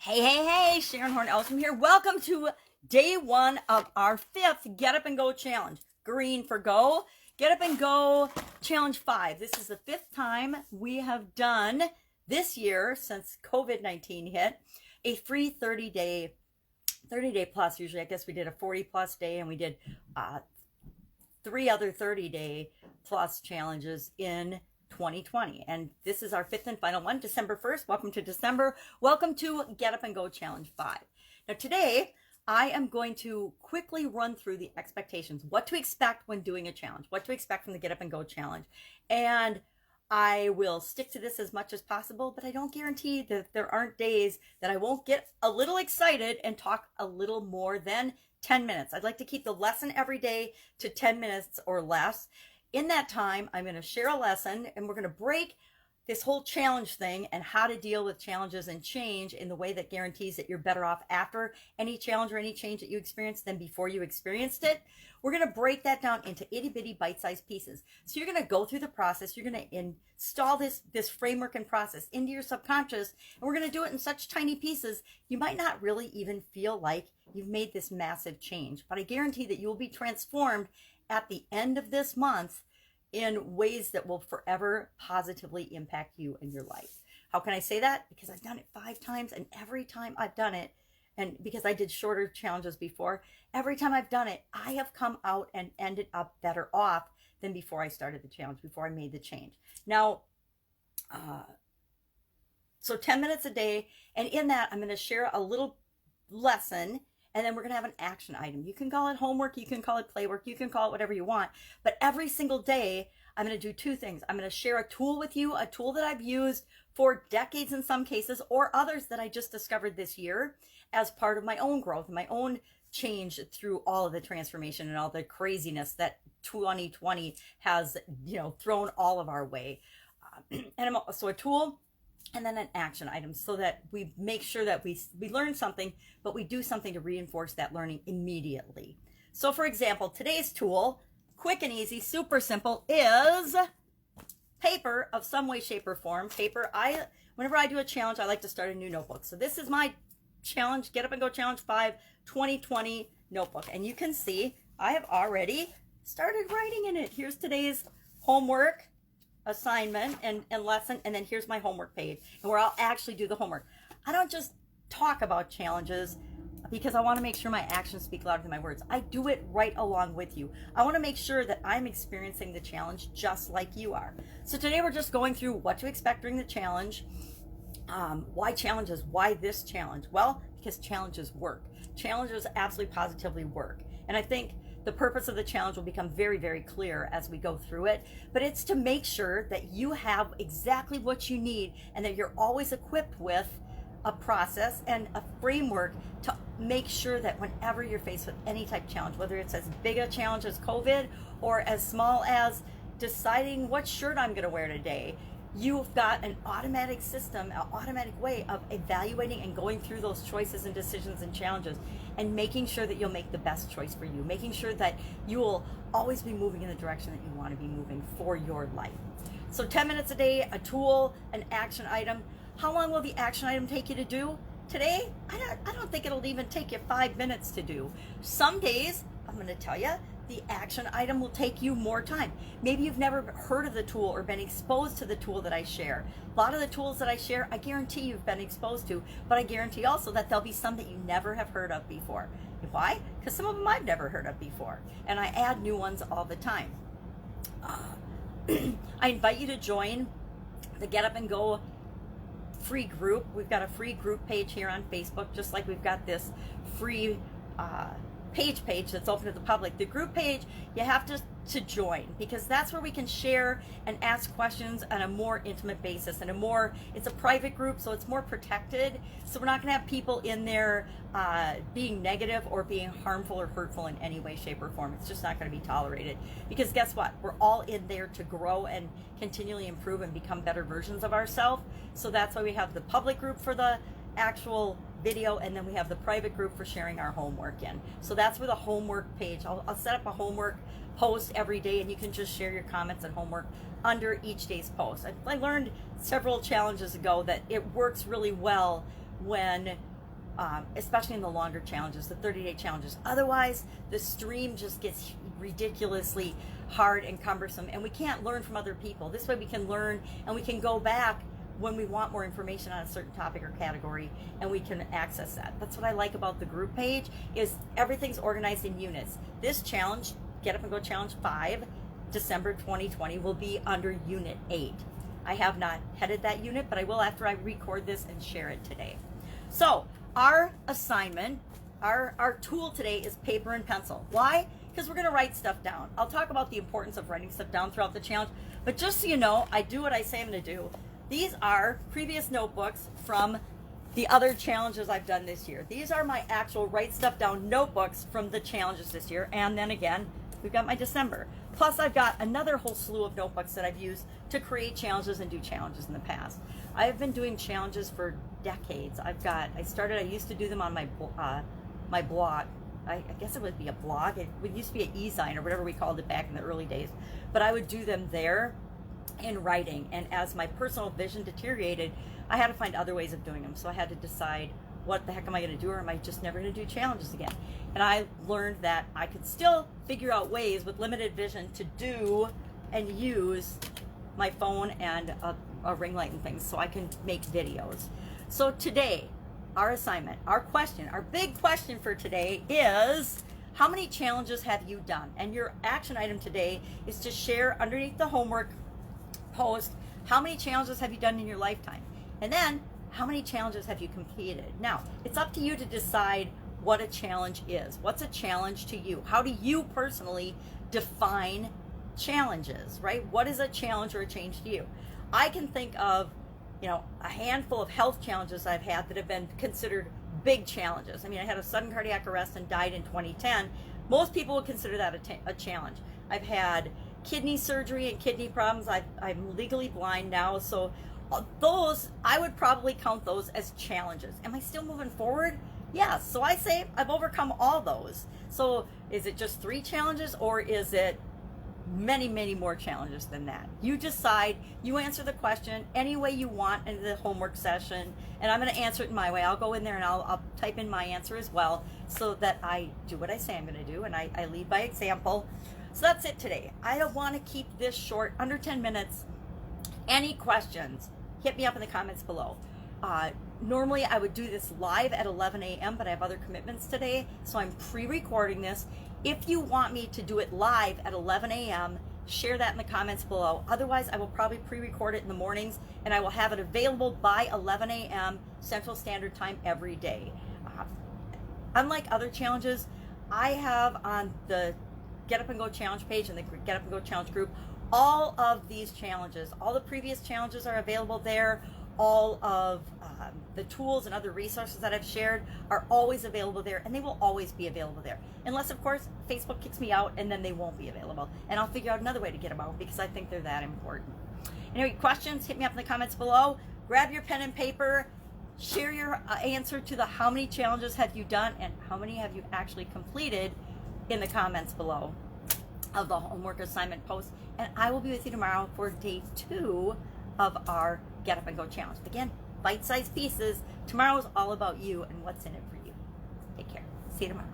Hey, Sharon Horne-Ellstrom here. Welcome to day one of our 5th Get Up and Go challenge. Green for go. Get Up and Go challenge 5. This is the 5th time we have done this year since COVID-19 hit a free 30-day plus. Usually I guess we did a 40 plus day, and we did 3 other 30-day plus challenges in 2020, and this is our 5th and final one, December 1st. Welcome to December. Welcome to Get Up and Go Challenge 5. Now today I am going to quickly run through the expectations, what to expect when doing a challenge, what to expect from the Get Up and Go challenge, and I will stick to this as much as possible, but I don't guarantee that there aren't days that I won't get a little excited and talk a little more than 10 minutes. I'd like to keep the lesson every day to 10 minutes or less. In that time, I'm going to share a lesson, and we're going to break this whole challenge thing and how to deal with challenges and change in the way that guarantees that you're better off after any challenge or any change that you experience than before you experienced it. We're going to break that down into itty bitty bite-sized pieces. So you're going to go through the process. You're going to install this framework and process into your subconscious, and we're going to do it in such tiny pieces you might not really even feel like you've made this massive change. But I guarantee that you will be transformed at the end of this month in ways that will forever positively impact you and your life. How can I say that? Because I've done it 5 times, and every time I've done it, and because I did shorter challenges before, every time I've done it, I have come out and ended up better off than before I started the challenge, before I made the change. Now, so 10 minutes a day, and in that I'm going to share a little lesson, and then we're going to have an action item. You can call it homework, you can call it playwork, you can call it whatever you want. But every single day, I'm going to do 2 things. I'm going to share a tool with you, a tool that I've used for decades in some cases, or others that I just discovered this year as part of my own growth, my own change through all of the transformation and all the craziness that 2020 has, thrown all of our way. So a tool, and then an action item, so that we make sure that we learn something, but we do something to reinforce that learning immediately. So for example, today's tool, quick and easy, super simple, is paper of some way, shape, or form. Paper, whenever I do a challenge, I like to start a new notebook. So this is my challenge, Get Up and Go Challenge 5 2020 notebook. And you can see I have already started writing in it. Here's today's homework assignment and lesson, and then here's my homework page, and where I'll actually do the homework. I don't just talk about challenges because I want to make sure my actions speak louder than my words. I do it right along with you. I want to make sure that I'm experiencing the challenge just like you are. So today we're just going through what to expect during the challenge. Why challenges? Why this challenge? Well, because challenges work. Challenges absolutely positively work. And I think the purpose of the challenge will become very, very clear as we go through it, but it's to make sure that you have exactly what you need, and that you're always equipped with a process and a framework to make sure that whenever you're faced with any type of challenge, whether it's as big a challenge as COVID or as small as deciding what shirt I'm going to wear today, you've got an automatic system, an automatic way of evaluating and going through those choices and decisions and challenges, and making sure that you'll make the best choice for you, making sure that you will always be moving in the direction that you want to be moving for your life. So 10 minutes a day, a tool, an action item. How long will the action item take you to do? Today, I don't think it'll even take you 5 minutes to do. Some days, I'm going to tell you, the action item will take you more time. Maybe you've never heard of the tool or been exposed to the tool that I share. A lot of the tools that I share, I guarantee you've been exposed to, but I guarantee also that there'll be some that you never have heard of before. Why? Because some of them I've never heard of before, and I add new ones all the time. I invite you to join the Get Up and Go free group. We've got a free group page here on Facebook, just like we've got this free page that's open to the public. The group page, you have to join, because that's where we can share and ask questions on a more intimate basis, and it's a private group, so it's more protected. So we're not going to have people in there being negative or being harmful or hurtful in any way, shape, or form. It's just not going to be tolerated, because guess what? We're all in there to grow and continually improve and become better versions of ourselves. So that's why we have the public group for the actual video, and then we have the private group for sharing our homework in. So that's where the homework page, I'll set up a homework post every day, and you can just share your comments and homework under each day's post. I learned several challenges ago that it works really well when especially in the longer challenges, the 30-day challenges. Otherwise, the stream just gets ridiculously hard and cumbersome, and we can't learn from other people. This way we can learn, and we can go back when we want more information on a certain topic or category, and we can access that. That's what I like about the group page, is everything's organized in units. This challenge, Get Up and Go Challenge 5, December 2020, will be under Unit 8. I have not headed that unit, but I will after I record this and share it today. So our assignment, our tool today is paper and pencil. Why? Because we're going to write stuff down. I'll talk about the importance of writing stuff down throughout the challenge, but just so you know, I do what I say I'm going to do. These are previous notebooks from the other challenges I've done this year. These are my actual write stuff down notebooks from the challenges this year, and then again, we've got my December. Plus, I've got another whole slew of notebooks that I've used to create challenges and do challenges in the past. I have been doing challenges for decades. I used to do them on my blog. I guess it would be a blog. It used to be an e-zine or whatever we called it back in the early days. But I would do them there in writing. And as my personal vision deteriorated, I had to find other ways of doing them. So I had to decide, what the heck am I going to do, or am I just never going to do challenges again? And I learned that I could still figure out ways with limited vision to do and use my phone and a ring light and things so I can make videos. So today, our assignment, our question, our big question for today is, how many challenges have you done? And your action item today is to share underneath the homework post, how many challenges have you done in your lifetime? And then, how many challenges have you completed? Now, it's up to you to decide what a challenge is. What's a challenge to you? How do you personally define challenges, right? What is a challenge or a change to you? I can think of, a handful of health challenges I've had that have been considered big challenges. I mean, I had a sudden cardiac arrest and died in 2010. Most people would consider that a challenge. I've had kidney surgery and kidney problems. I'm legally blind now, so those, I would probably count those as challenges. Am I still moving forward? Yes. So I say I've overcome all those. So is it just 3 challenges, or is it many, many more challenges than that? You decide. You answer the question any way you want in the homework session, and I'm going to answer it in my way. I'll go in there and I'll type in my answer as well, so that I do what I say I'm going to do, and I lead by example. So that's it today. I don't want to keep this short, under 10 minutes. Any questions, hit me up in the comments below. Normally I would do this live at 11 a.m., but I have other commitments today, so I'm pre-recording this. If you want me to do it live at 11 a.m., share that in the comments below. Otherwise, I will probably pre-record it in the mornings, and I will have it available by 11 a.m. Central Standard Time every day. Unlike other challenges, I have on the Get Up and Go Challenge page and the Get Up and Go Challenge group, all of these challenges, all the previous challenges are available there. All of the tools and other resources that I've shared are always available there, and they will always be available there. Unless, of course, Facebook kicks me out, and then they won't be available. And I'll figure out another way to get them out, because I think they're that important. Anyway, questions, hit me up in the comments below. Grab your pen and paper. Share your answer to the how many challenges have you done and how many have you actually completed in the comments below of the homework assignment post. And I will be with you tomorrow for day 2 of our Get Up and Go Challenge. Again, bite-sized pieces. Tomorrow is all about you and what's in it for you. Take care. See you tomorrow.